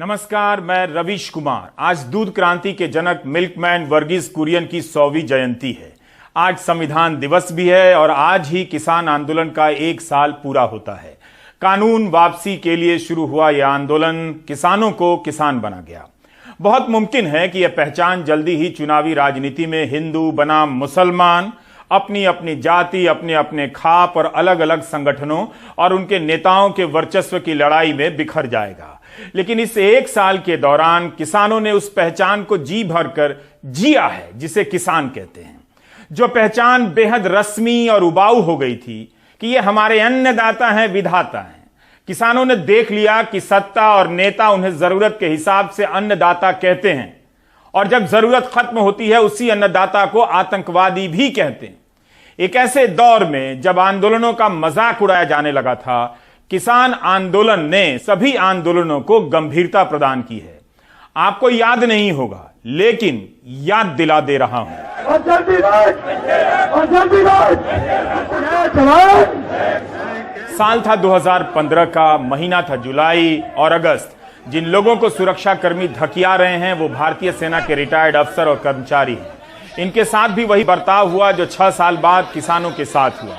नमस्कार, मैं रवीश कुमार। आज दूध क्रांति के जनक मिल्कमैन वर्गीस कुरियन की 100वीं जयंती है। आज संविधान दिवस भी है और आज ही किसान आंदोलन का 1 साल पूरा होता है। कानून वापसी के लिए शुरू हुआ यह आंदोलन किसानों को किसान बना गया। बहुत मुमकिन है कि यह पहचान जल्दी ही चुनावी राजनीति में हिंदू बनाम मुसलमान, अपनी अपनी जाति, अपने अपने खाप और अलग अलग संगठनों और उनके नेताओं के वर्चस्व की लड़ाई में बिखर जाएगा। लेकिन इस 1 साल के दौरान किसानों ने उस पहचान को जी भरकर जिया है जिसे किसान कहते हैं। जो पहचान बेहद रस्मी और उबाऊ हो गई थी कि ये हमारे अन्नदाता हैं, विधाता हैं। किसानों ने देख लिया कि सत्ता और नेता उन्हें जरूरत के हिसाब से अन्नदाता कहते हैं और जब जरूरत खत्म होती है उसी अन्नदाता को आतंकवादी भी कहते हैं। एक ऐसे दौर में जब आंदोलनों का मजाक उड़ाया जाने लगा था, किसान आंदोलन ने सभी आंदोलनों को गंभीरता प्रदान की है। आपको याद नहीं होगा, लेकिन याद दिला दे रहा हूं। साल था 2015 का, महीना था जुलाई और अगस्त। जिन लोगों को सुरक्षाकर्मी धकिया रहे हैं वो भारतीय सेना के रिटायर्ड अफसर और कर्मचारी हैं। इनके साथ भी वही बर्ताव हुआ जो 6 साल बाद किसानों के साथ हुआ।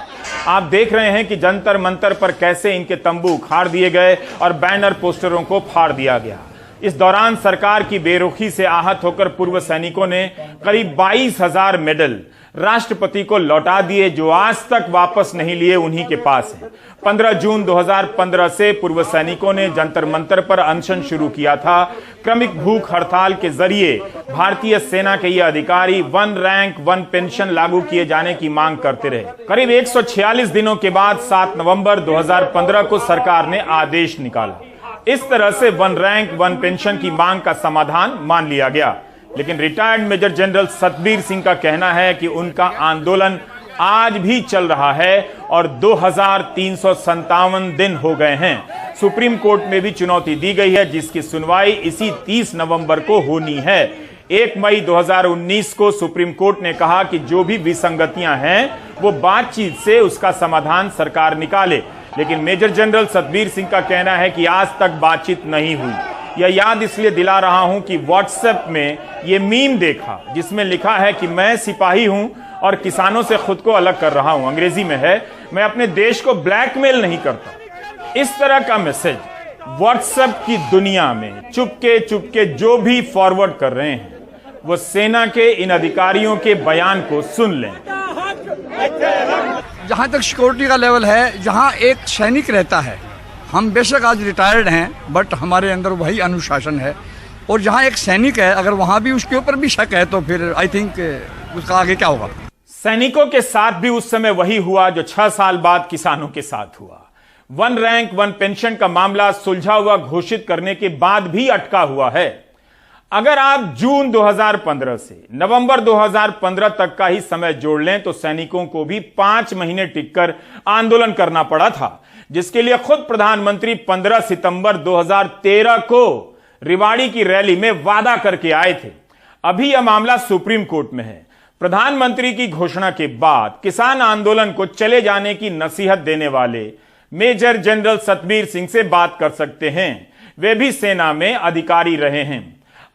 आप देख रहे हैं कि जंतर मंतर पर कैसे इनके तंबू उखाड़ दिए गए और बैनर पोस्टरों को फाड़ दिया गया। इस दौरान सरकार की बेरुखी से आहत होकर पूर्व सैनिकों ने करीब 22,000 मेडल राष्ट्रपति को लौटा दिए, जो आज तक वापस नहीं लिए उन्हीं के पास हैं। 15 जून 2015 से पूर्व सैनिकों ने जंतर मंतर पर अनशन शुरू किया था। क्रमिक भूख हड़ताल के जरिए भारतीय सेना के ये अधिकारी 1 रैंक 1 पेंशन लागू किए जाने की मांग करते रहे। करीब 146 दिनों के बाद 7 नवंबर 2015 को सरकार ने आदेश निकाला। इस तरह से 1 रैंक 1 पेंशन की मांग का समाधान मान लिया गया। लेकिन retired major general Satbir Singh का कहना है कि उनका आंदोलन आज भी चल रहा है और 2357 दिन हो गए हैं। सुप्रीम कोर्ट में भी चुनौती दी गई है जिसकी सुनवाई इसी 30 नवंबर को होनी है। 1 मई 2019 को सुप्रीम कोर्ट ने कहा कि जो भी विसंगतियां हैं वो बातचीत से उसका समाधान सरकार निकाले। लेकिन मेजर जनरल सतबीर सिंह का कहना है कि आज तक बातचीत नहीं हुई। यह याद इसलिए दिला रहा हूं कि व्हाट्सएप में यह मीम देखा जिसमें लिखा है कि मैं सिपाही हूं और किसानों से खुद को अलग कर रहा हूं। अंग्रेजी में है, मैं अपने देश को ब्लैकमेल नहीं करता। इस तरह का मैसेज व्हाट्सएप की दुनिया में चुपके चुपके जो भी फॉरवर्ड कर रहे हैं वो सेना के इन अधिकारियों के बयान को सुन लें। जहां तक सिक्योरिटी का लेवल है, जहां एक सैनिक रहता है, हम बेशक आज रिटायर्ड हैं बट हमारे अंदर वही अनुशासन है। और जहां एक सैनिक है, अगर वहां भी उसके ऊपर भी शक है तो फिर आई थिंक उसका आगे क्या होगा। सैनिकों के साथ भी उस समय वही हुआ जो 6 साल बाद किसानों के साथ हुआ। 1 रैंक 1 पेंशन का मामला सुलझा हुआ घोषित करने के बाद भी अटका हुआ है। अगर आप जून 2015 से नवंबर 2015 तक का ही समय जोड़ लें तो सैनिकों को भी 5 महीने टिककर आंदोलन करना पड़ा था, जिसके लिए खुद प्रधानमंत्री 15 सितंबर 2013 को रिवाड़ी की रैली में वादा करके आए थे। अभी यह मामला सुप्रीम कोर्ट में है। प्रधानमंत्री की घोषणा के बाद किसान आंदोलन को चले जाने की नसीहत देने वाले मेजर जनरल सतबीर सिंह से बात कर सकते हैं। वे भी सेना में अधिकारी रहे हैं।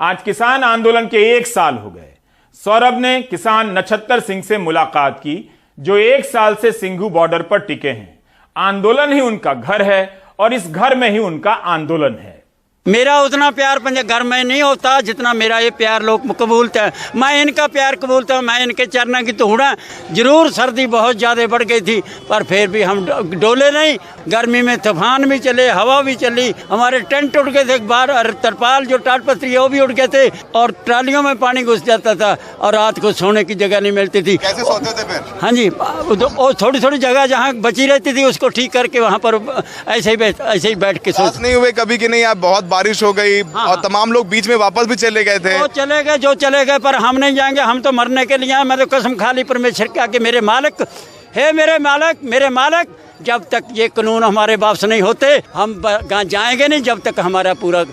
आज किसान आंदोलन के 1 साल हो गए। सौरभ ने किसान नक्षत्र सिंह से मुलाकात की जो 1 साल से सिंघू बॉर्डर पर टिके हैं। आंदोलन ही उनका घर है और इस घर में ही उनका आंदोलन है। मेरा उतना प्यार पंजे घर में नहीं होता जितना मेरा ये प्यार लोग कबूलते हैं। मैं इनका प्यार कबूलता हूँ, मैं इनके चरणों की तोड़ा। जरूर सर्दी बहुत ज़्यादा बढ़ गई थी पर फिर भी हम डोले नहीं। गर्मी में तूफान भी चले, हवा भी चली, हमारे टेंट उड़ गए थे बाहर और तरपाल जो टाटपत्री है वो भी उड़ गए थे और ट्रालियों में पानी घुस जाता था और रात को सोने की जगह नहीं मिलती थी। कैसे सोते थे फिर? हाँ जी, वो थोड़ी थोड़ी जगह जहाँ बची रहती थी उसको ठीक करके वहाँ पर ऐसे ही बैठ के सोच नहीं हुए कभी कि नहीं आप बहुत बारिश हो गई और तमाम लोग बीच में वापस भी चले गए थे? वो चले गए जो चले गए पर हम नहीं जाएंगे, हम तो मरने के लिए। मैं तो कसम खाली परमेश्वर का कि मेरे मालिक है, मेरे मालिक जब तक ये कानून हमारे वापस नहीं होते हम जाएंगे नहीं, जब तक हमारा पूरा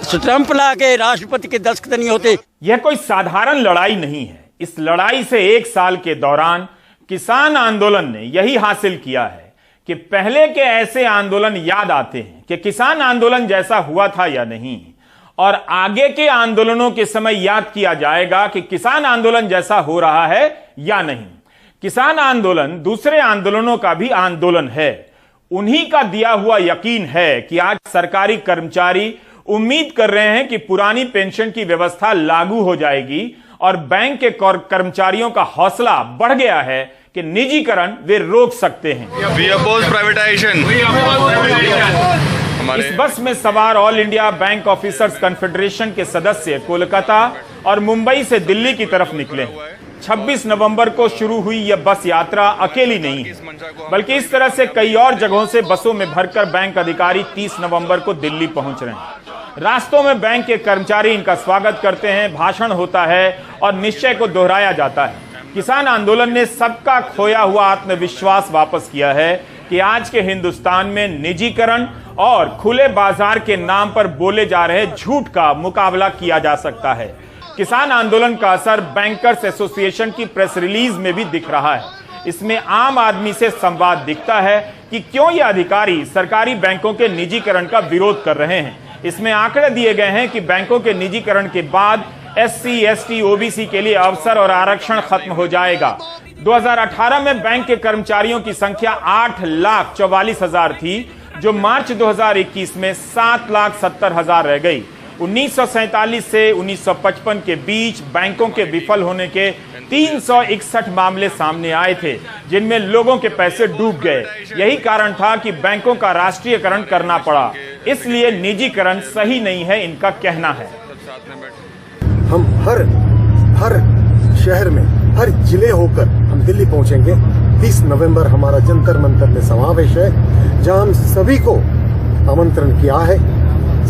स्टैंप ला के राष्ट्रपति के दस्तखत नहीं होते। यह कोई साधारण लड़ाई नहीं है। इस लड़ाई से 1 साल के दौरान किसान आंदोलन ने यही हासिल किया है कि पहले के ऐसे आंदोलन याद आते हैं कि किसान आंदोलन जैसा हुआ था या नहीं। और आगे के आंदोलनों के समय याद किया जाएगा कि किसान आंदोलन जैसा हो रहा है या नहीं। किसान आंदोलन दूसरे आंदोलनों का भी आंदोलन है। उन्हीं का दिया हुआ यकीन है कि आज सरकारी कर्मचारी उम्मीद कर रहे हैं कि पुरानी पेंशन की व्यवस्था लागू हो जाएगी और बैंक के कर्मचारियों का हौसला बढ़ गया है कि निजीकरण वे रोक सकते हैं। We oppose privatization. इस बस में सवार all India bank officers confederation के सदस्य कोलकाता और मुंबई से दिल्ली की तरफ निकले हैं। 26 नवंबर को शुरू हुई यह बस यात्रा अकेली नहीं है, बल्कि इस तरह से कई और जगहों से बसों में भरकर बैंक अधिकारी 30 नवंबर को दिल्ली पहुंच रहे हैं। रास्तों में बैंक के कर्मचारी इनका स्वागत करते हैं, भाषण होता है और निश्चय को दोहराया जाता है। किसान आंदोलन ने सबका खोया हुआ आत्मविश्वास वापस किया है कि आज के हिंदुस्तान में निजीकरण और खुले बाजार के नाम पर बोले जा रहे झूठ का मुकाबला किया जा सकता है। किसान आंदोलन का असर बैंकर्स एसोसिएशन की प्रेस रिलीज में भी दिख रहा है। इसमें आम आदमी से संवाद दिखता है कि क्यों ये अधिकारी सरकारी बैंकों के निजीकरण का विरोध कर रहे हैं। इसमें आंकड़े दिए गए हैं कि बैंकों के निजीकरण के बाद SC, ST, OBC के लिए अवसर और आरक्षण खत्म हो जाएगा। 2018 में बैंक के कर्मचारियों की संख्या 8,44,000 थी, जो मार्च 2021 में 7,70,000 रह गई। 1947 से 1955 के बीच बैंकों के विफल होने के 361 मामले सामने आए थे, जिनमें लोगों के पैसे डूब गए। यही कारण था कि बैंकों का राष्ट्रीयकरण करना पड़ा। इसलिए निजीकरण सही नहीं है, इनका कहना है। हम हर शहर में, हर जिले होकर हम दिल्ली पहुंचेंगे। 30 नवंबर हमारा जंतर मंतर में समावेश है, जहां हम सभी को आमंत्रण किया है,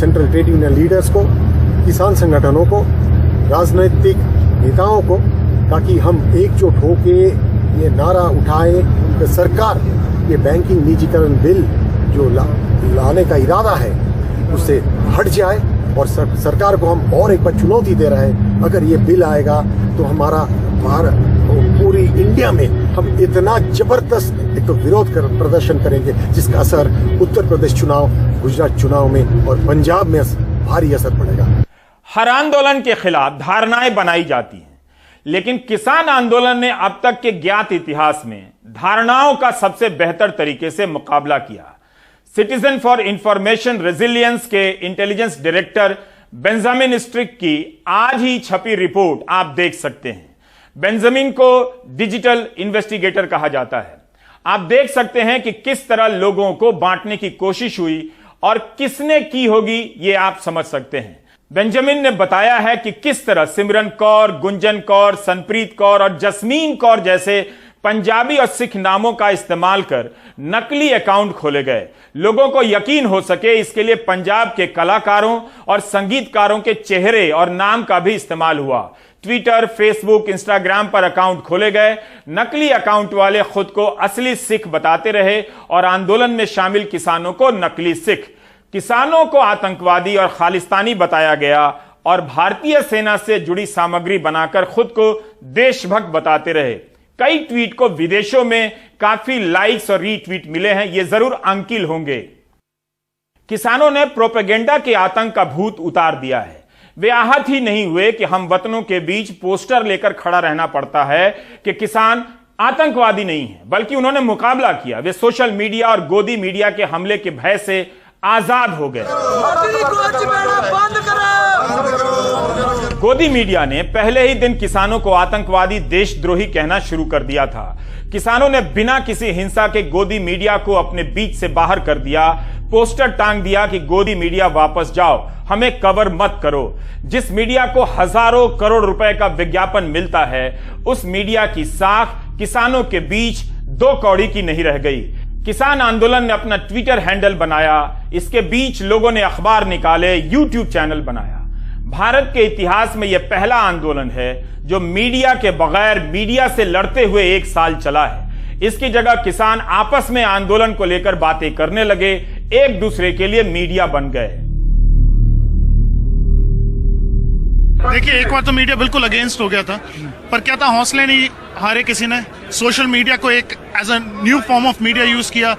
सेंट्रल ट्रेड यूनियन लीडर्स को, किसान संगठनों को, राजनीतिक नेताओं को, ताकि हम एकजुट होके ये नारा उठाएं कि सरकार ये बैंकिंग निजीकरण बिल जो लाने का इरादा है उससे हट जाए। और सरकार को हम और एक बार चुनौती दे रहे हैं, अगर ये बिल आएगा तो हमारा भारत पूरी इंडिया में हम इतना जबरदस्त एक तो विरोध प्रदर्शन करेंगे, जिसका असर उत्तर प्रदेश चुनाव, गुजरात चुनाव में और पंजाब में भारी असर पड़ेगा। हर आंदोलन के खिलाफ धारणाएं बनाई जाती हैं, लेकिन किसान आंदोलन ने अब तक के ज्ञात इतिहास में धारणाओं का सबसे बेहतर तरीके से मुकाबला किया। सिटीजन फॉर इंफॉर्मेशन रेजिलियंस के इंटेलिजेंस डायरेक्टर बेंजामिन स्ट्रिक की आज ही छपी रिपोर्ट आप देख सकते हैं। बेंजामिन को डिजिटल इन्वेस्टिगेटर कहा जाता है। आप देख सकते हैं कि किस तरह लोगों को बांटने की कोशिश हुई और किसने की होगी, ये आप समझ सकते हैं। बेंजामिन ने बताया है कि किस तरह सिमरन कौर, गुंजन कौर, सनप्रीत कौर और जस्मीन कौर जैसे पंजाबी और सिख नामों का इस्तेमाल कर नकली अकाउंट खोले गए। लोगों को यकीन हो सके इसके लिए पंजाब के कलाकारों और संगीतकारों के चेहरे और नाम का भी इस्तेमाल हुआ। ट्विटर, फेसबुक, इंस्टाग्राम पर अकाउंट खोले गए। नकली अकाउंट वाले खुद को असली सिख बताते रहे और आंदोलन में शामिल किसानों को नकली सिख, किसानों को आतंकवादी और खालिस्तानी बताया गया और भारतीय सेना से जुड़ी सामग्री बनाकर खुद को देशभक्त बताते रहे। कई ट्वीट को विदेशों में काफी लाइक्स और रीट्वीट मिले हैं, ये जरूर अंकिल होंगे। किसानों ने प्रोपेगेंडा के आतंक का भूत उतार दिया है। वे आहत ही नहीं हुए कि हम वतनों के बीच पोस्टर लेकर खड़ा रहना पड़ता है कि किसान आतंकवादी नहीं है, बल्कि उन्होंने मुकाबला किया। वे सोशल मीडिया और गोदी मीडिया के हमले के भय से आजाद हो गए। गोदी मीडिया ने पहले ही दिन किसानों को आतंकवादी, देशद्रोही कहना शुरू कर दिया था। किसानों ने बिना किसी हिंसा के गोदी मीडिया को अपने बीच से बाहर कर दिया। पोस्टर टांग दिया कि गोदी मीडिया वापस जाओ, हमें कवर मत करो। जिस मीडिया को हजारों करोड़ रुपए का विज्ञापन मिलता है, उस मीडिया की साख किसानों के बीच 2 कौड़ी की नहीं रह गई। किसान आंदोलन ने अपना ट्विटर हैंडल बनाया, इसके बीच लोगों ने अखबार निकाले, यूट्यूब चैनल बनाया। भारत के इतिहास में यह पहला आंदोलन है जो मीडिया के बगैर मीडिया से लड़ते हुए 1 साल चला है। इसकी जगह किसान आपस में आंदोलन को लेकर बातें करने लगे, एक दूसरे के लिए मीडिया बन गए। देखिए, एक बार तो मीडिया बिल्कुल अगेंस्ट हो गया था, पर क्या था, हौसले नहीं हारे किसी ने। सोशल मीडिया को एक as a new form of media use किया।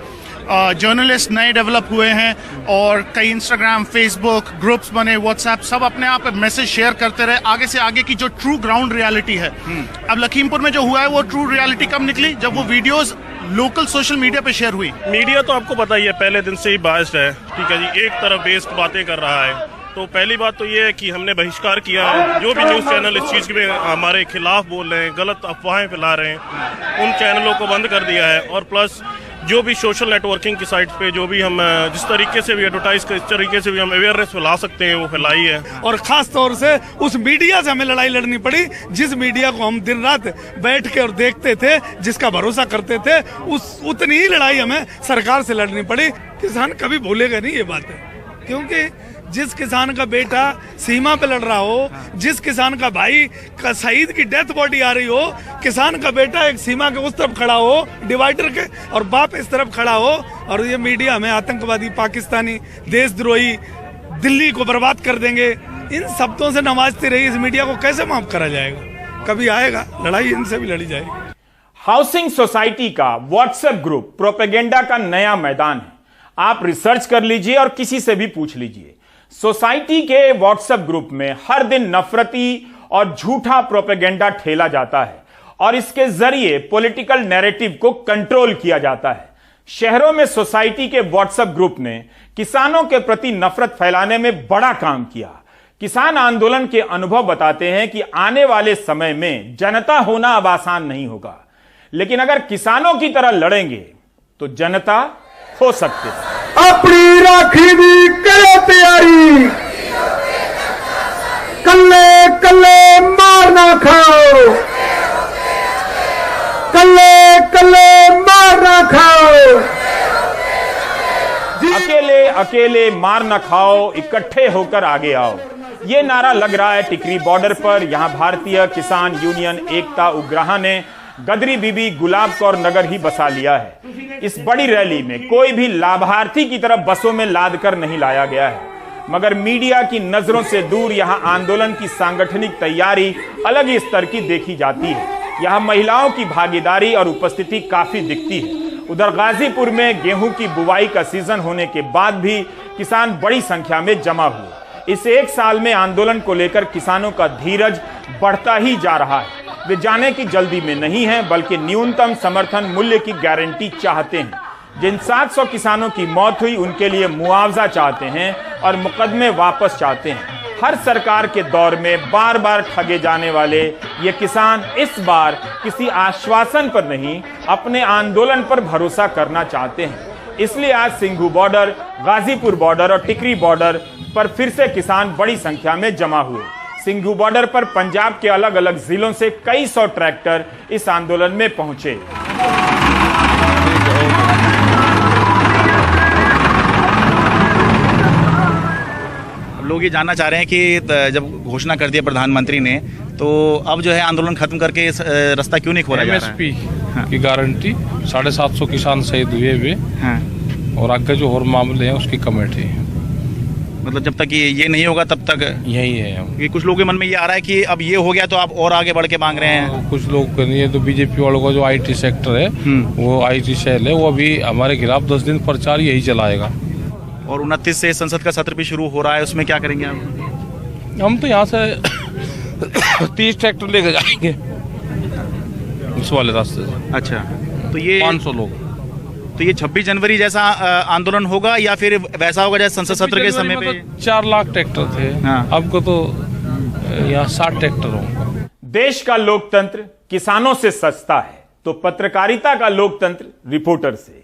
जर्नलिस्ट नए डेवलप हुए हैं और कई इंस्टाग्राम, फेसबुक ग्रुप्स बने, व्हाट्सएप, सब अपने आप मैसेज शेयर करते रहे आगे से आगे की जो ट्रू ग्राउंड रियलिटी है। अब लखीमपुर में जो हुआ है वो ट्रू रियलिटी कब निकली? जब वो वीडियोस लोकल सोशल मीडिया पे शेयर हुई। मीडिया तो आपको पता ही है पहले दिन से ही बायस्ड है, ठीक है जी, एक तरफ बेस्ड बातें कर रहा है। तो पहली बात तो ये है कि हमने बहिष्कार किया है, जो भी न्यूज़ चैनल इस चीज़ में हमारे खिलाफ बोल रहे हैं, गलत अफवाहें फैला रहे हैं, उन चैनलों को बंद कर दिया है। और प्लस जो भी सोशल नेटवर्किंग की साइट पे जो भी हम जिस तरीके से भी एडवर्टाइज इस तरीके से भी हम अवेयरनेस फैला सकते हैं वो फैलाई है। और खास तौर से उस मीडिया से हमें लड़ाई लड़नी पड़ी जिस मीडिया को हम दिन रात बैठ के और देखते थे, जिसका भरोसा करते थे, उतनी ही लड़ाई हमें सरकार से लड़नी पड़ी। किसान कभी भूलेगा नहीं ये बात है, क्योंकि जिस किसान का बेटा सीमा पे लड़ रहा हो, जिस किसान का भाई का शहीद की डेथ बॉडी आ रही हो, किसान का बेटा एक सीमा के उस तरफ खड़ा हो डिवाइडर के और बाप इस तरफ खड़ा हो, और ये मीडिया हमें आतंकवादी, पाकिस्तानी, देशद्रोही, दिल्ली को बर्बाद कर देंगे, इन शब्दों से नवाजती रही इस मीडिया को कैसे माफ करा जाएगा? कभी आएगा, लड़ाई इनसे भी लड़ी जाएगी। हाउसिंग सोसाइटी का व्हाट्सएप ग्रुप प्रोपेगेंडा का नया मैदान है। आप रिसर्च कर लीजिए और किसी से भी पूछ लीजिए। सोसाइटी के व्हाट्सएप ग्रुप में हर दिन नफरती और झूठा प्रोपेगेंडा ठेला जाता है और इसके जरिए पॉलिटिकल नैरेटिव को कंट्रोल किया जाता है। शहरों में सोसाइटी के व्हाट्सएप ग्रुप ने किसानों के प्रति नफरत फैलाने में बड़ा काम किया। किसान आंदोलन के अनुभव बताते हैं कि आने वाले समय में जनता होना अब आसान नहीं होगा, लेकिन अगर किसानों की तरह लड़ेंगे तो जनता हो सकते हैं। अपनी राखी दी करे तैयारी, कल्ले कल्ले मार ना खाओ, कल्ले कल्ले मार ना खाओ, अकेले अकेले मार ना खाओ, इकट्ठे होकर आगे आओ। ये नारा लग रहा है टिकरी बॉर्डर पर। यहां भारतीय किसान यूनियन एकता उग्राहा ने गदरी बीबी गुलाब कौर नगर ही बसा लिया है। इस बड़ी रैली में कोई भी लाभार्थी की तरफ बसों में लाद कर नहीं लाया गया है, मगर मीडिया की नजरों से दूर यहां आंदोलन की सांगठनिक तैयारी अलग ही स्तर की देखी जाती है। यहां महिलाओं की भागीदारी और उपस्थिति काफी दिखती है। उधर गाजीपुर में गेहूं की बुवाई का सीजन होने के बाद भी किसान बड़ी संख्या में जमा हुए। इस एक साल में आंदोलन को लेकर किसानों का धीरज बढ़ता ही जा रहा है। वे जाने की जल्दी में नहीं हैं, बल्कि न्यूनतम समर्थन मूल्य की गारंटी चाहते हैं। जिन 700 किसानों की मौत हुई उनके लिए मुआवजा चाहते हैं और मुकदमे वापस चाहते हैं। हर सरकार के दौर में बार बार ठगे जाने वाले ये किसान इस बार किसी आश्वासन पर नहीं, अपने आंदोलन पर भरोसा करना चाहते हैं। इसलिए आज सिंघू बॉर्डर, गाजीपुर बॉर्डर और टिकरी बॉर्डर पर फिर से किसान बड़ी संख्या में जमा हुए। सिंघू बॉर्डर पर पंजाब के अलग अलग जिलों से कई सौ ट्रैक्टर इस आंदोलन में पहुंचे। लोग ये जानना चाह रहे हैं कि जब घोषणा कर दिया प्रधानमंत्री ने, तो अब जो है आंदोलन खत्म करके इस रास्ता क्यों नहीं खोला जा रहा है? MSP की गारंटी, 750 किसान शहीद हुए और आगे जो और मामले हैं उसकी कमेटी। मतलब जब तक ये नहीं होगा तब तक यही है। कि कुछ लोगों के मन में ये आ रहा है कि अब ये हो गया तो आप और आगे बढ़ के मांग रहे हैं। कुछ लोग ये तो बीजेपी वालों का जो IT सेक्टर है, वो IT सेल है, वो अभी हमारे खिलाफ 10 दिन प्रचार यही चलाएगा। और 29 से संसद का सत्र भी शुरू हो रहा है, उसमें क्या करेंगे आप? हम तो यहाँ से 30 ट्रैक्टर लेकर जाएंगे उस वाले रास्ते से। अच्छा, तो ये 500 लोग। तो ये 26 जनवरी जैसा आंदोलन होगा या फिर वैसा होगा जैसे संसद सत्र के समय पे? 4 लाख ट्रैक्टर थे, अब को तो यहाँ 60 ट्रैक्टर होंगे। देश का लोकतंत्र किसानों से सस्ता है, तो पत्रकारिता का लोकतंत्र रिपोर्टर से।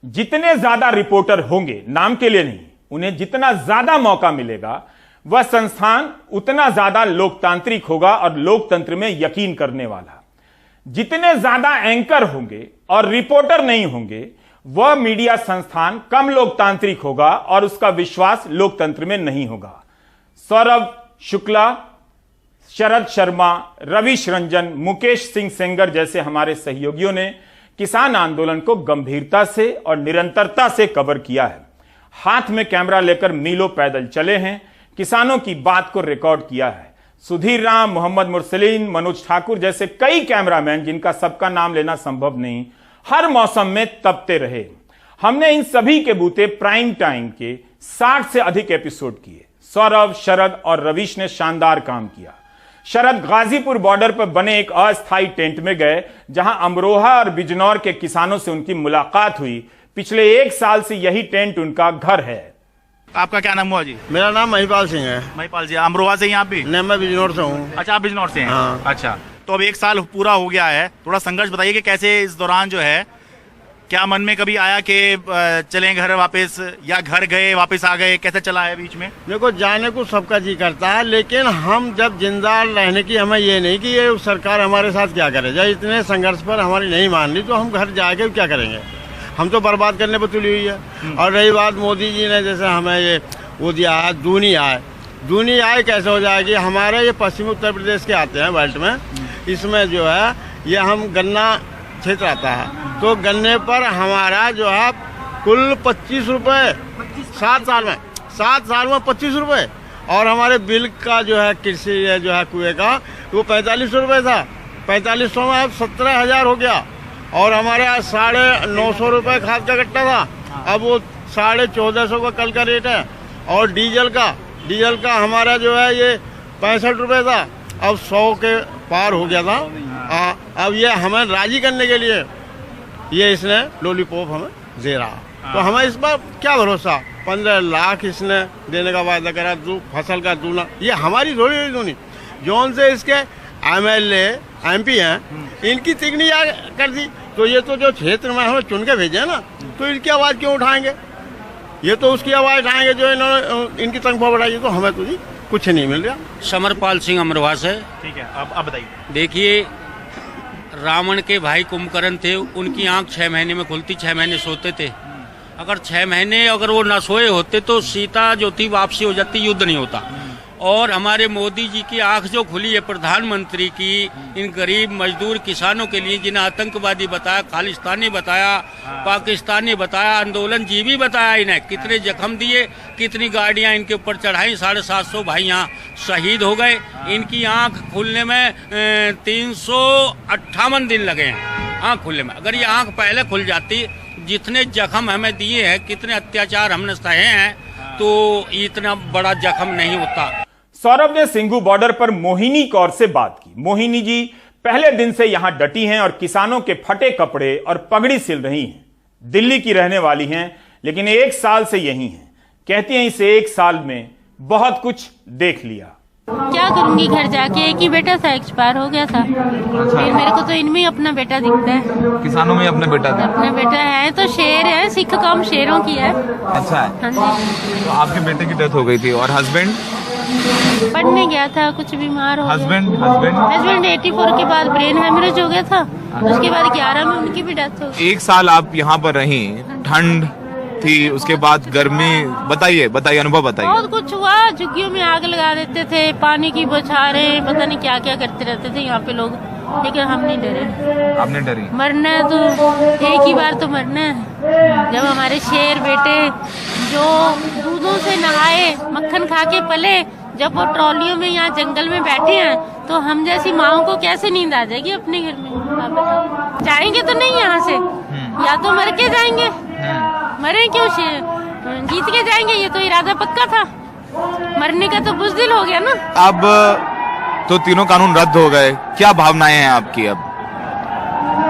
जितने ज्यादा रिपोर्टर होंगे, नाम के लिए नहीं, उन्हें जितना ज्यादा मौका मिलेगा, वह संस्थान उतना ज्यादा लोकतांत्रिक होगा और लोकतंत्र में यकीन करने वाला। जितने ज्यादा एंकर होंगे और रिपोर्टर नहीं होंगे, वह मीडिया संस्थान कम लोकतांत्रिक होगा और उसका विश्वास लोकतंत्र में नहीं होगा। सौरभ शुक्ला, शरद शर्मा, रविश रंजन, मुकेश सिंह सेंगर जैसे हमारे सहयोगियों ने किसान आंदोलन को गंभीरता से और निरंतरता से कवर किया है। हाथ में कैमरा लेकर मीलों पैदल चले हैं, किसानों की बात को रिकॉर्ड किया है। सुधीर राम, मोहम्मद मुरसलीन, मनोज ठाकुर जैसे कई कैमरामैन, जिनका सबका नाम लेना संभव नहीं, हर मौसम में तपते रहे। हमने इन सभी के बूते प्राइम टाइम के 60 से अधिक एपिसोड किए। सौरभ, शरद और रवीश ने शानदार काम किया। शरद गाजीपुर बॉर्डर पर बने एक अस्थायी टेंट में गए, जहां अमरोहा और बिजनौर के किसानों से उनकी मुलाकात हुई। पिछले 1 साल से यही टेंट उनका घर है। आपका क्या नाम हुआ जी? मेरा नाम महिपाल सिंह है। महिपाल जी, अमरोहा से ही आप भी? नहीं, मैं बिजनौर से हूँ। अच्छा, आप बिजनौर से हैं? हाँ। अच्छा, तो अब 1 साल पूरा हो गया है, थोड़ा संघर्ष बताइए कि कैसे इस दौरान जो है, क्या मन में कभी आया कि चलें घर वापस, या घर गए वापस आ गए, कैसे चला है बीच में? देखो, जाने को सबका जी करता है, लेकिन हम जब जिंदा रहने की हमें ये नहीं कि ये सरकार हमारे साथ क्या करे। जब इतने संघर्ष पर हमारी नहीं मान ली तो हम घर जाके क्या करेंगे? हम तो बर्बाद करने पर तुली हुई है। और रही बात मोदी जी ने जैसे हमें ये वो दिया है दूनी आय, दूनी आय कैसे हो जाएगी? हमारे ये पश्चिमी उत्तर प्रदेश के आते हैं बेल्ट में, इसमें जो है ये हम गन्ना क्षेत्र आता है, तो गन्ने पर हमारा जो है कुल 25 रुपये 7 साल में 25 रुपये, और हमारे बिल का जो है कृषि जो है कुएं का वो 45 रुपये था। 4500 में अब 17,000 हो गया। और हमारे 950 रुपये खाद का गट्टा था, अब वो 1450 का कल का रेट है। और डीजल का हमारा जो है ये 65 रुपये था, अब 100 के पार हो गया था। अब ये हमें राजी करने के लिए ये इसने लॉलीपॉप हमें दे रहा, तो हमें इस पर क्या भरोसा? 15 लाख इसने देने का वायदा करा, फसल का दूना। ये हमारी थोड़ी दूनी, जौन से इसके MLA MP हैं, इनकी तिगनी कर दी। तो ये तो जो क्षेत्र में हमें चुन के भेजे ना, तो इनकी आवाज़ क्यों उठाएंगे? ये तो उसकी आवाज़ उठाएंगे जो इन्होंने इनकी तनख्वाह बढ़ाई। तो हमें तो जी कुछ नहीं मिल रहा। समरपाल सिंह अमरोहा से। ठीक है, अब बताइए। देखिए, रावण के भाई कुंभकर्ण थे, उनकी आंख 6 महीने में खुलती, 6 महीने सोते थे। अगर 6 महीने अगर वो ना सोए होते तो सीता जो थी वापसी हो जाती, युद्ध नहीं होता। और हमारे मोदी जी की आंख जो खुली है प्रधानमंत्री की, इन गरीब मजदूर किसानों के लिए, जिन्हें आतंकवादी बताया, खालिस्तानी बताया, पाकिस्तानी बताया, आंदोलन जीवी बताया, इन्हें कितने जख्म दिए, कितनी गाड़ियां इनके ऊपर चढ़ाई, 750 भाई यहाँ शहीद हो गए। इनकी आंख खुलने में 358 दिन लगे हैं आंख खुलने में। अगर ये आंख पहले खुल जाती, जितने जख्म हमें दिए हैं, कितने अत्याचार हमने सहे हैं, तो इतना बड़ा जख्म नहीं होता। सौरभ ने सिंघू बॉर्डर पर मोहिनी कौर से बात की। मोहिनी जी पहले दिन से यहां डटी हैं और किसानों के फटे कपड़े और पगड़ी सिल रही हैं। दिल्ली की रहने वाली हैं, लेकिन 1 साल से यहीं हैं। कहती हैं इस 1 साल में बहुत कुछ देख लिया। क्या करूंगी, घर जाके एक ही बेटा था, एक्सपायर हो गया था। फिर मेरे को तो इनमें ही अपना बेटा दिखता है। किसानों में अपना बेटा था? अपना बेटा है तो शेर है, सिख कौम शेरों की है। अच्छा है। हाँ जी। तो आपके बेटे की डेथ हो गई थी, और हस्बैंड पढ़ने गया था, कुछ बीमार हो गया। हस्बैंड 84 के बाद ब्रेन हेमरेज हो गया था। उसके बाद 11 में उनकी भी डेथ हो गई। 1 साल आप यहाँ पर रही, ठंड थी, उसके बाद गर्मी, बताइए अनुभव बताइए। बहुत कुछ हुआ, झुग्गियों में आग लगा देते थे, पानी की बौछारें, पता नहीं क्या क्या करते रहते थे यहाँ पे लोग, लेकिन हम नहीं डरे। आपने डरी? मरना है तो एक ही बार तो मरना है। जब हमारे शेर बेटे जो दूधों से नहाए, मक्खन खा के पले, जब वो ट्रॉलियों में यहाँ जंगल में बैठे हैं, तो हम जैसी माओ को कैसे नींद आ जाएगी अपने घर में? आप बताओ। जाएंगे तो नहीं यहाँ से, या तो मर के जाएंगे। मरे क्यों? जीत के जाएंगे, ये तो इरादा पक्का था। मरने का तो बुज़दिल हो गया ना। अब तो तीनों कानून रद्द हो गए, क्या भावनाएं हैं आपकी? अब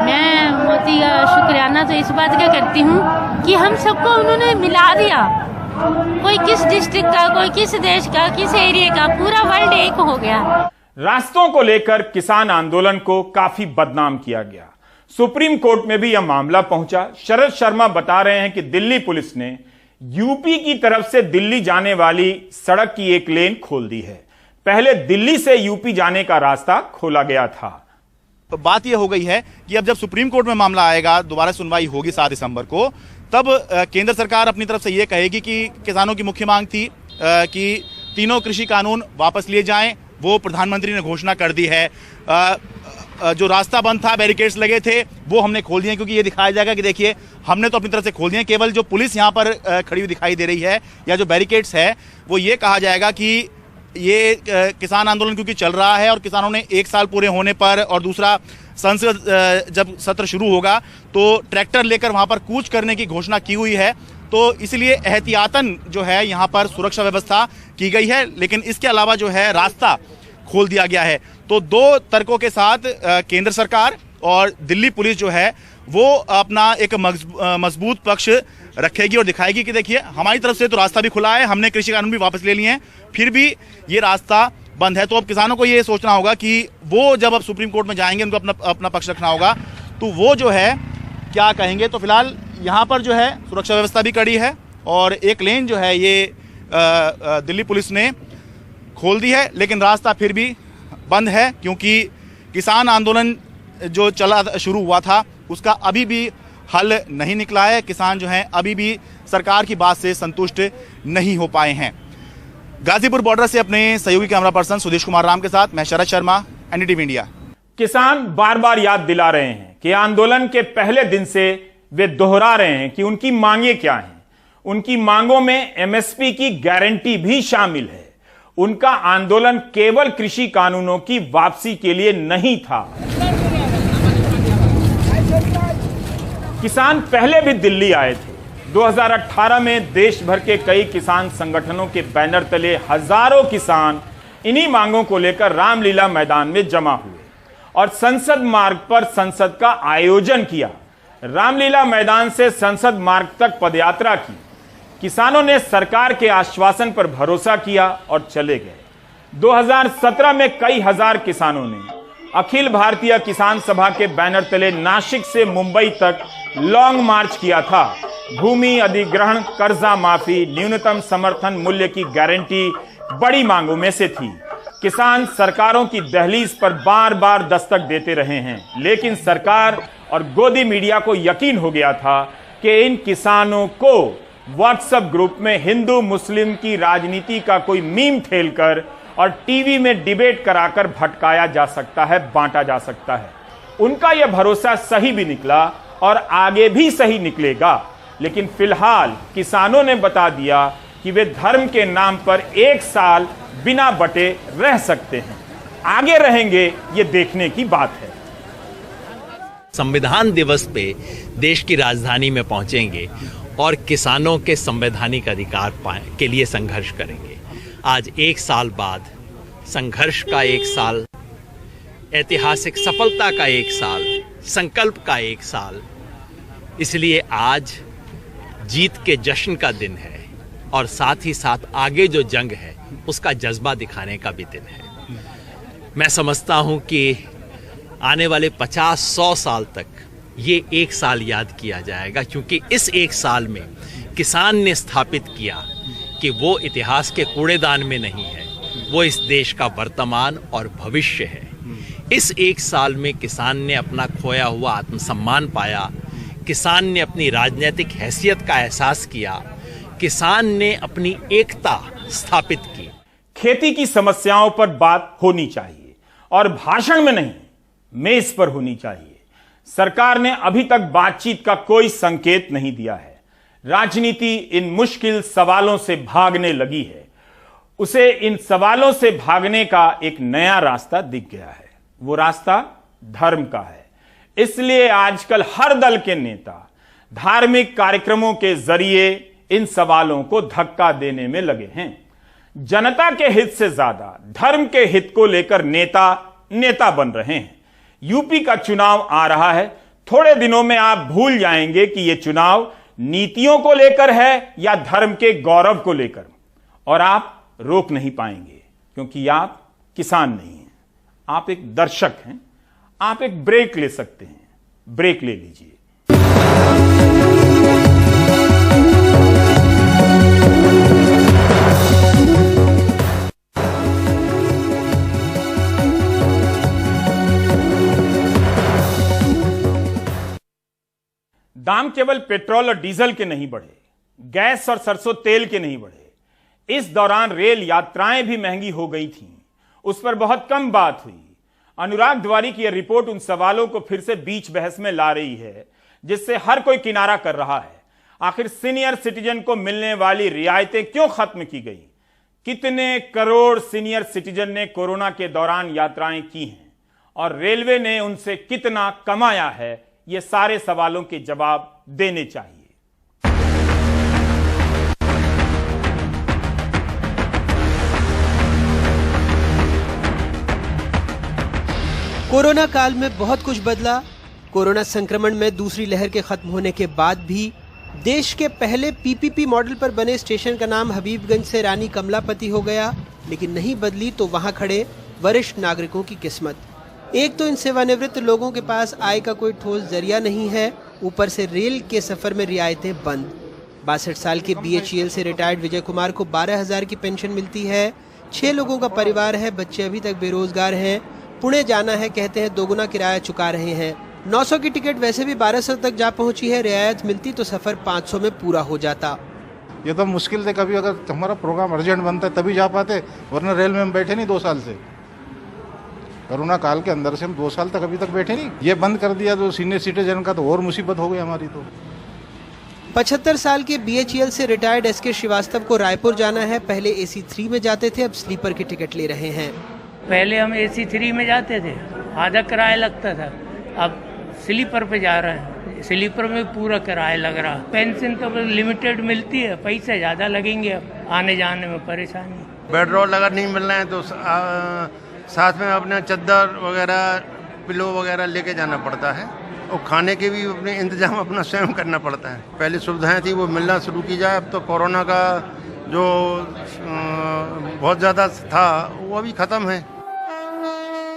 मैं मोदी का शुक्राना तो इस बात का करती हूँ कि हम सबको उन्होंने मिला दिया। कोई किस डिस्ट्रिक्ट का, कोई किस देश का, किस एरिया का, पूरा वर्ल्ड एक हो गया। रास्तों को लेकर किसान आंदोलन को काफी बदनाम किया गया। सुप्रीम कोर्ट में भी यह मामला पहुंचा। शरद शर्मा बता रहे हैं कि दिल्ली पुलिस ने यूपी की तरफ से दिल्ली जाने वाली सड़क की एक लेन खोल दी है। पहले दिल्ली से यूपी जाने का रास्ता खोला गया था। तो बात यह हो गई है कि अब जब सुप्रीम कोर्ट में मामला आएगा, दोबारा सुनवाई होगी 7 दिसंबर को, तब केंद्र सरकार अपनी तरफ से यह कहेगी कि किसानों की मुख्य मांग थी कि तीनों कृषि कानून वापस लिए जाएं। वो प्रधानमंत्री ने घोषणा कर दी है। जो रास्ता बंद था, बैरिकेड्स लगे थे, वो हमने खोल दिए, क्योंकि ये दिखाया जाएगा कि देखिए हमने तो अपनी तरफ से खोल दिए। केवल जो पुलिस यहाँ पर खड़ी हुई दिखाई दे रही है, या जो बैरिकेड्स है, वो ये कहा जाएगा कि ये किसान आंदोलन क्योंकि चल रहा है और किसानों ने 1 साल पूरे होने पर, और दूसरा संसद जब सत्र शुरू होगा तो ट्रैक्टर लेकर वहां पर कूच करने की घोषणा की हुई है। तो इसलिए एहतियातन जो है यहाँ पर सुरक्षा व्यवस्था की गई है, लेकिन इसके अलावा जो है रास्ता खोल दिया गया है। तो दो तर्कों के साथ केंद्र सरकार और दिल्ली पुलिस जो है वो अपना एक मजबूत पक्ष रखेगी और दिखाएगी कि देखिए हमारी तरफ से तो रास्ता भी खुला है, हमने कृषि कानून भी वापस ले लिए हैं, फिर भी ये रास्ता बंद है। तो अब किसानों को ये सोचना होगा कि वो जब अब सुप्रीम कोर्ट में जाएंगे, उनको अपना पक्ष रखना होगा, तो वो जो है क्या कहेंगे। तो फिलहाल यहाँ पर जो है सुरक्षा व्यवस्था भी कड़ी है और एक लेन जो है ये दिल्ली पुलिस ने खोल दी है, लेकिन रास्ता फिर भी बंद है क्योंकि किसान आंदोलन जो शुरू हुआ था उसका अभी भी हल नहीं निकला है। किसान जो हैं अभी भी सरकार की बात से संतुष्ट नहीं हो पाए हैं। गाजीपुर बॉर्डर से अपने सहयोगी कैमरा पर्सन सुदेश कुमार राम के साथ मैं शरद शर्मा, एनडीटीवी इंडिया। किसान बार बार याद दिला रहे हैं कि आंदोलन के पहले दिन से वे दोहरा रहे हैं कि उनकी मांगे क्या हैं। उनकी मांगों में एमएसपी की गारंटी भी शामिल है। उनका आंदोलन केवल कृषि कानूनों की वापसी के लिए नहीं था। किसान पहले भी दिल्ली आए थे। 2018 में देश भर के कई किसान संगठनों के बैनर तले हजारों किसान इन्हीं मांगों को लेकर रामलीला मैदान में जमा हुए और संसद मार्ग पर संसद का आयोजन किया। रामलीला मैदान से संसद मार्ग तक पदयात्रा की। किसानों ने सरकार के आश्वासन पर भरोसा किया और चले गए। 2017 में कई हजार किसानों ने अखिल भारतीय किसान सभा के बैनर तले नासिक से मुंबई तक लॉन्ग मार्च किया था। भूमि अधिग्रहण, कर्जा माफी, न्यूनतम समर्थन मूल्य की गारंटी बड़ी मांगों में से थी। किसान सरकारों की दहलीज पर बार बार दस्तक देते रहे हैं, लेकिन सरकार और गोदी मीडिया को यकीन हो गया था कि इन किसानों को व्हाट्सएप ग्रुप में हिंदू मुस्लिम की राजनीति का कोई मीम ठेलकर और टीवी में डिबेट कराकर भटकाया जा सकता है, बांटा जा सकता है। उनका यह भरोसा सही भी निकला और आगे भी सही निकलेगा। लेकिन फिलहाल किसानों ने बता दिया कि वे धर्म के नाम पर एक साल बिना बटे रह सकते हैं। आगे रहेंगे, ये देखने की बात है। संविधान दिवस पे देश की राजधानी में पहुंचेंगे और किसानों के संवैधानिक अधिकार के लिए संघर्ष करेंगे। आज एक साल बाद संघर्ष का एक साल, ऐतिहासिक सफलता का एक साल, संकल्प का एक साल, इसलिए आज जीत के जश्न का दिन है और साथ ही साथ आगे जो जंग है उसका जज्बा दिखाने का भी दिन है। मैं समझता हूं कि आने वाले 50-100 साल तक ये एक साल याद किया जाएगा, क्योंकि इस एक साल में किसान ने स्थापित किया कि वो इतिहास के कूड़ेदान में नहीं है, वो इस देश का वर्तमान और भविष्य है। इस एक साल में किसान ने अपना खोया हुआ आत्मसम्मान पाया, किसान ने अपनी राजनीतिक हैसियत का एहसास किया, किसान ने अपनी एकता स्थापित की। खेती की समस्याओं पर बात होनी चाहिए और भाषण में नहीं, मेज पर होनी चाहिए। सरकार ने अभी तक बातचीत का कोई संकेत नहीं दिया है। राजनीति इन मुश्किल सवालों से भागने लगी है। उसे इन सवालों से भागने का एक नया रास्ता दिख गया है। वो रास्ता धर्म का है। इसलिए आजकल हर दल के नेता धार्मिक कार्यक्रमों के जरिए इन सवालों को धक्का देने में लगे हैं। जनता के हित से ज्यादा धर्म के हित को लेकर नेता बन रहे हैं। यूपी का चुनाव आ रहा है। थोड़े दिनों में आप भूल जाएंगे कि यह चुनाव नीतियों को लेकर है या धर्म के गौरव को लेकर, और आप रोक नहीं पाएंगे क्योंकि आप किसान नहीं हैं, आप एक दर्शक हैं। आप एक ब्रेक ले सकते हैं, ब्रेक ले लीजिए। दाम केवल पेट्रोल और डीजल के नहीं बढ़े, गैस और सरसों तेल के नहीं बढ़े। इस दौरान रेल यात्राएं भी महंगी हो गई थीं। उस पर बहुत कम बात हुई। अनुराग द्वारी की यह रिपोर्ट उन सवालों को फिर से बीच बहस में ला रही है जिससे हर कोई किनारा कर रहा है। आखिर सीनियर सिटीजन को मिलने वाली रियायतें क्यों खत्म की गई? कितने करोड़ सीनियर सिटीजन ने कोरोना के दौरान यात्राएं की हैं और रेलवे ने उनसे कितना कमाया है, ये सारे सवालों के जवाब देने चाहिए। कोरोना काल में बहुत कुछ बदला। कोरोना संक्रमण में दूसरी लहर के खत्म होने के बाद भी देश के पहले पीपीपी मॉडल पर बने स्टेशन का नाम हबीबगंज से रानी कमलापति हो गया, लेकिन नहीं बदली तो वहां खड़े वरिष्ठ नागरिकों की किस्मत। एक तो इन सेवानिवृत्त लोगों के पास आय का कोई ठोस जरिया नहीं है, ऊपर से रेल के सफर में रियायतें बंद। 62 साल के बीएचईएल से रिटायर्ड विजय कुमार को 12,000 की पेंशन मिलती है। 6 लोगों का परिवार है, बच्चे अभी तक बेरोजगार हैं। पुणे जाना है, कहते हैं दोगुना किराया चुका रहे हैं। 900 की टिकट वैसे भी 1200 तक जा पहुंची है, रियायत मिलती तो सफर 500 में पूरा हो जाता। ये तो मुश्किल से कभी अगर हमारा प्रोग्राम अर्जेंट बनता है तभी जा पाते, वरना रेल में हम बैठे नहीं 2 साल से। कोरोना काल के अंदर से हम 2 साल तक अभी तक बैठे नहीं। ये बंद कर दिया तो सीनियर सिटीजन का तो और मुसीबत हो गई हमारी। तो 75 साल के बीएचईएल से रिटायर्ड एसके श्रीवास्तव को रायपुर जाना है। पहले AC 3 में जाते थे, अब स्लीपर की टिकट ले रहे हैं। पहले हम AC 3 में जाते थे, आधा किराया लगता था, अब स्लीपर पे जा रहे हैं। स्लीपर में पूरा किराया लग रहा। पेंशन तो लिमिटेड मिलती है, पैसे ज़्यादा लगेंगे, अब आने जाने में परेशानी। बेडरोल अगर नहीं मिल रहे हैं तो साथ में अपने चद्दर वगैरह, पिलो वगैरह लेके जाना पड़ता है, और खाने के भी अपने इंतजाम अपना स्वयं करना पड़ता है। पहले सुविधाएं थी वो मिलना शुरू की जाए, अब तो कोरोना का जो बहुत ज़्यादा था वो अभी ख़त्म है।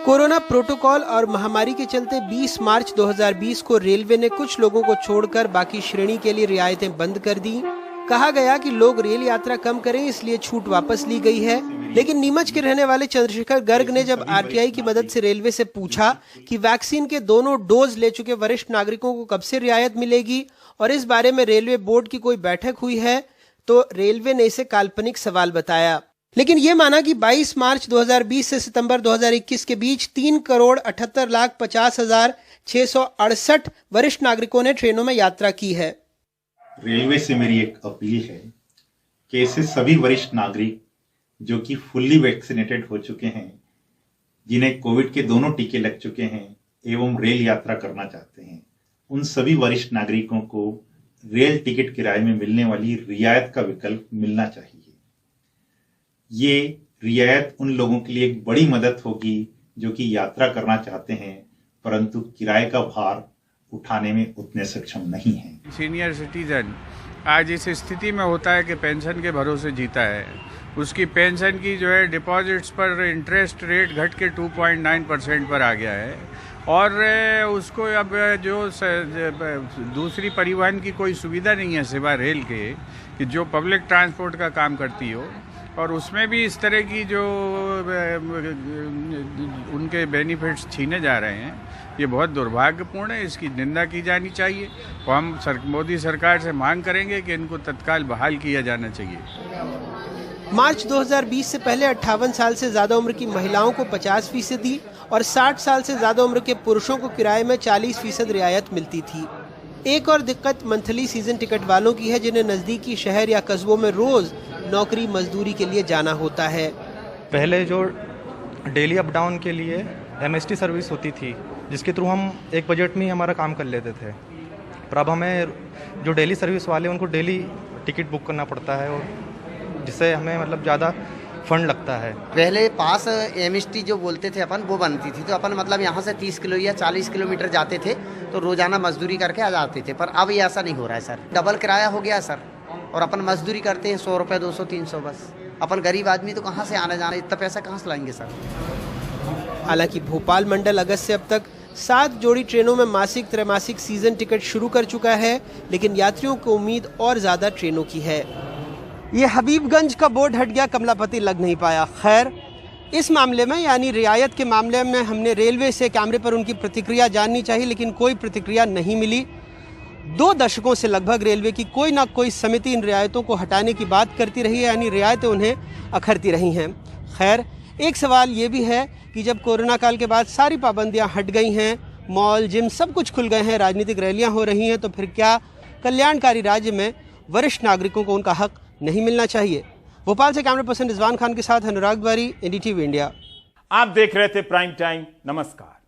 कोरोना प्रोटोकॉल और महामारी के चलते 20 मार्च 2020 को रेलवे ने कुछ लोगों को छोड़कर बाकी श्रेणी के लिए रियायतें बंद कर दी। कहा गया कि लोग रेल यात्रा कम करें, इसलिए छूट वापस ली गई है। लेकिन नीमच के रहने वाले चंद्रशेखर गर्ग ने जब आरटीआई की मदद से रेलवे से पूछा कि वैक्सीन के दोनों डोज ले चुके वरिष्ठ नागरिकों को कब से रियायत मिलेगी और इस बारे में रेलवे बोर्ड की कोई बैठक हुई है, तो रेलवे ने इसे काल्पनिक सवाल बताया। लेकिन ये माना कि 22 मार्च 2020 से सितंबर 2021 के बीच 3,78,50,668 वरिष्ठ नागरिकों ने ट्रेनों में यात्रा की है। रेलवे से मेरी एक अपील है कि ऐसे सभी वरिष्ठ नागरिक जो कि फुल्ली वैक्सीनेटेड हो चुके हैं, जिन्हें कोविड के दोनों टीके लग चुके हैं एवं रेल यात्रा करना चाहते हैं, उन सभी वरिष्ठ नागरिकों को रेल टिकट किराए में मिलने वाली रियायत का विकल्प मिलना चाहिए। ये रियायत उन लोगों के लिए एक बड़ी मदद होगी जो कि यात्रा करना चाहते हैं परंतु किराए का भार उठाने में उतने सक्षम नहीं हैं। सीनियर सिटीजन आज इस स्थिति में होता है कि पेंशन के भरोसे जीता है। उसकी पेंशन की जो है डिपॉजिट्स पर इंटरेस्ट रेट घट के 2.9% पर आ गया है और उसको अब जो दूसरी परिवहन की कोई सुविधा नहीं है सिवाय रेल के कि जो पब्लिक ट्रांसपोर्ट का काम करती हो, और उसमें भी इस तरह की जो उनके बेनिफिट्स छीने जा रहे हैं, ये बहुत दुर्भाग्यपूर्ण है। इसकी निंदा की जानी चाहिए और हम मोदी सरकार से मांग करेंगे कि इनको तत्काल बहाल किया जाना चाहिए। मार्च 2020 से पहले 58 साल से ज्यादा उम्र की महिलाओं को 50% और 60 साल से ज्यादा उम्र के पुरुषों को किराए में 40% रियायत मिलती थी। एक और दिक्कत मंथली सीजन टिकट वालों की है, जिन्हें नजदीकी शहर या कस्बों में रोज नौकरी मजदूरी के लिए जाना होता है। पहले जो डेली अप डाउन के लिए MST सर्विस होती थी, जिसके थ्रू हम एक बजट में ही हमारा काम कर लेते थे, पर अब हमें जो डेली सर्विस वाले उनको डेली टिकट बुक करना पड़ता है और जिससे हमें मतलब ज़्यादा फंड लगता है। पहले पास MST जो बोलते थे अपन, वो बनती थी तो अपन मतलब यहाँ से 30 किलो या 40 किलोमीटर जाते थे तो रोजाना मजदूरी करके आ जाते थे, पर अब ये ऐसा नहीं हो रहा है सर। डबल किराया हो गया सर, और अपन मजदूरी करते हैं 100 रुपये 200 300 बस। अपन गरीब आदमी तो कहाँ से आने जाना, इतना पैसा कहाँ से लाएंगे सर। हालांकि भोपाल मंडल अगस्त से अब तक 7 जोड़ी ट्रेनों में मासिक त्रैमासिक सीजन टिकट शुरू कर चुका है, लेकिन यात्रियों को उम्मीद और ज्यादा ट्रेनों की है। ये हबीबगंज का बोर्ड हट गया, कमलापति लग नहीं पाया। खैर, इस मामले में यानी रियायत के मामले में हमने रेलवे से कैमरे पर उनकी प्रतिक्रिया जाननी चाहिए, लेकिन कोई प्रतिक्रिया नहीं मिली। 2 दशकों से लगभग रेलवे की कोई ना कोई समिति इन रियायतों को हटाने की बात करती रही है, यानी रियायतें उन्हें अखरती रही हैं। खैर, एक सवाल ये भी है कि जब कोरोना काल के बाद सारी पाबंदियां हट गई हैं, मॉल जिम सब कुछ खुल गए हैं, राजनीतिक रैलियां हो रही हैं, तो फिर क्या कल्याणकारी राज्य में वरिष्ठ नागरिकों को उनका हक नहीं मिलना चाहिए? भोपाल से कैमरा पर्सन रिजवान खान के साथ अनुराग द्वारी, NDTV इंडिया। आप देख रहे थे प्राइम टाइम। नमस्कार।